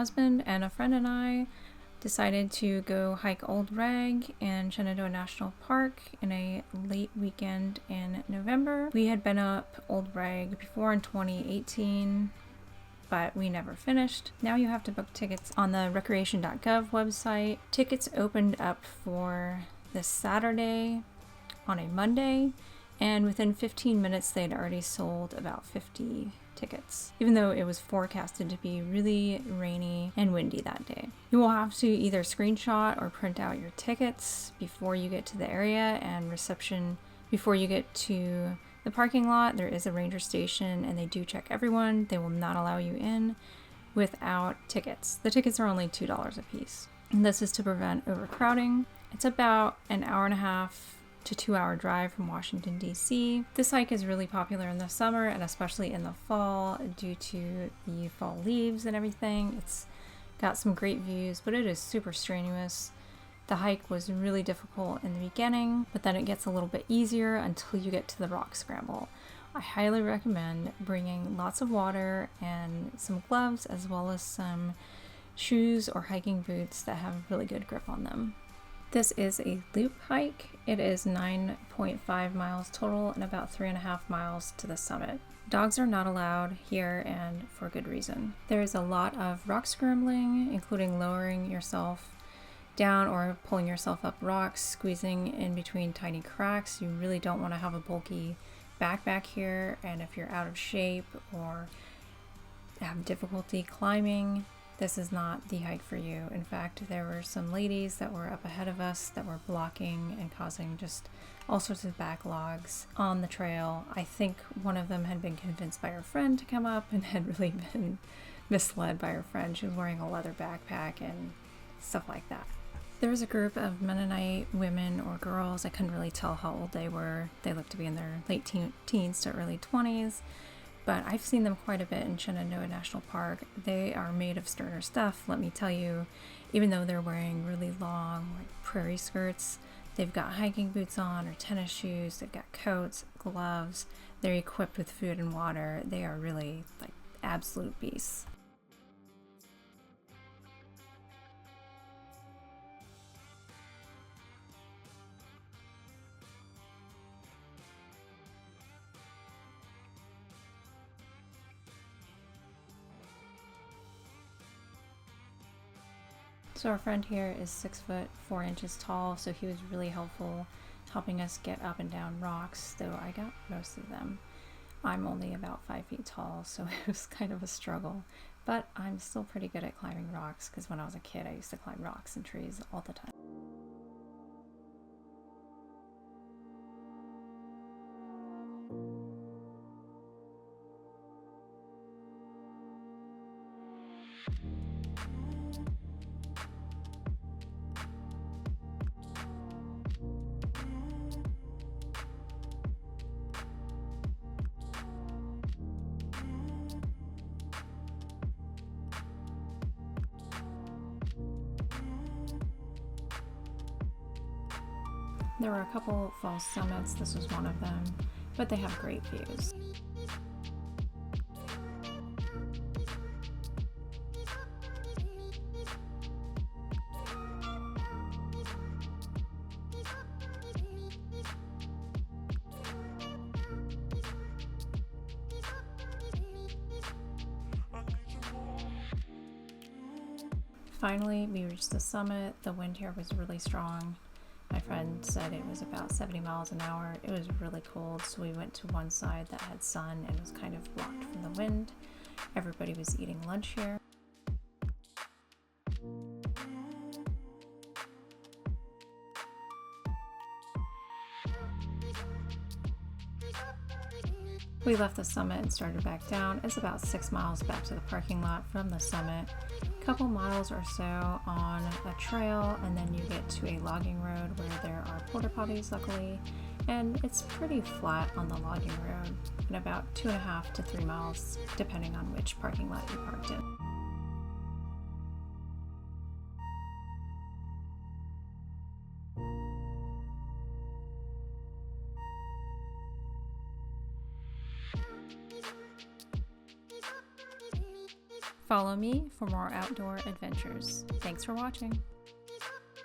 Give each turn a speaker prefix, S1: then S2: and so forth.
S1: husband and a friend and I decided to go hike Old Rag in Shenandoah National Park in a late weekend in November. We had been up Old Rag before in 2018, but we never finished. Now you have to book tickets on the recreation.gov website. Tickets opened up for this Saturday on a Monday, and within 15 minutes they'd already sold about 50 tickets, even though it was forecasted to be really rainy and windy that day. You will have to either screenshot or print out your tickets before you get to the area, and reception before you get to the parking lot. There is a ranger station and they do check everyone. They will not allow you in without tickets. The tickets are only $2 a piece. And this is to prevent overcrowding. It's about an hour and a half to 2 hour drive from Washington, D.C. This hike is really popular in the summer and especially in the fall due to the fall leaves and everything. It's got some great views, but it is super strenuous. The hike was really difficult in the beginning, but then it gets a little bit easier until you get to the rock scramble. I highly recommend bringing lots of water and some gloves, as well as some shoes or hiking boots that have really good grip on them. This is a loop hike. It is 9.5 miles total and about 3.5 miles to the summit. Dogs are not allowed here, and for good reason. There is a lot of rock scrambling, including lowering yourself down or pulling yourself up rocks, squeezing in between tiny cracks. You really don't want to have a bulky backpack here, and if you're out of shape or have difficulty climbing, this is not the hike for you. In fact, there were some ladies that were up ahead of us that were blocking and causing just all sorts of backlogs on the trail. I think one of them had been convinced by her friend to come up and had really been misled by her friend. She was wearing a leather backpack and stuff like that. There was a group of Mennonite women or girls. I couldn't really tell how old they were. They looked to be in their late teens to early 20s. But I've seen them quite a bit in Shenandoah National Park. They are made of sterner stuff, let me tell you. Even though they're wearing really long prairie skirts, they've got hiking boots on or tennis shoes, they've got coats, gloves, they're equipped with food and water. They are really like absolute beasts. So our friend here is 6 foot 4 inches tall, so he was really helpful helping us get up and down rocks, though I got most of them. I'm only about 5 feet tall, so it was kind of a struggle, but I'm still pretty good at climbing rocks because when I was a kid I used to climb rocks and trees all the time. There were a couple false summits, this was one of them, but they have great views. Finally, we reached the summit. The wind here was really strong. My friend said it was about 70 miles an hour. It was really cold, so we went to one side that had sun and was kind of blocked from the wind. Everybody was eating lunch here. We left the summit and started back down. It's about 6 miles back to the parking lot from the summit. A couple miles or so on a trail, and then you get to a logging road where there are porta potties, luckily, and it's pretty flat on the logging road, and about 2.5 to 3 miles depending on which parking lot you parked in. Follow me for more outdoor adventures. Thanks for watching.